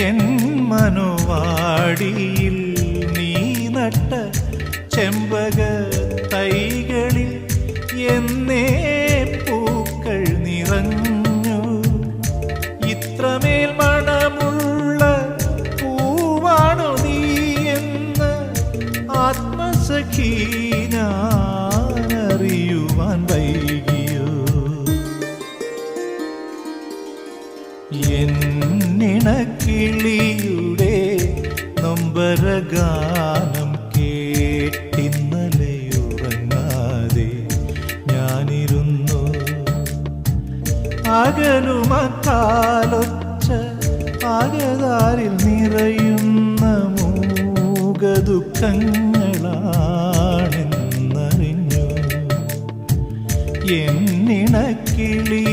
N മനോവാടിയിൽ നീ നട്ട ചെമ്പക തൈകളിൽ എന്നേ പൂക്കൾ നിറഞ്ഞു. ഇത്രമേൽ മണമുള്ള പൂവാണു നീ എന്ന് ആത്മസഖി ഞാനറിയുവാൻ വൈകിയോ. എന്നിണക്കിളിയുടെ നൊമ്പരഗാനം കേട്ടിന്നലെയുറങ്ങാതെ ഞാനിരുന്നു. അകലുമക്കാലൊച്ച ആകതാരിൽ നിറയുന്ന മൂകദുഃഖങ്ങളാണെന്നറിഞ്ഞു. എന്നിണക്കിളി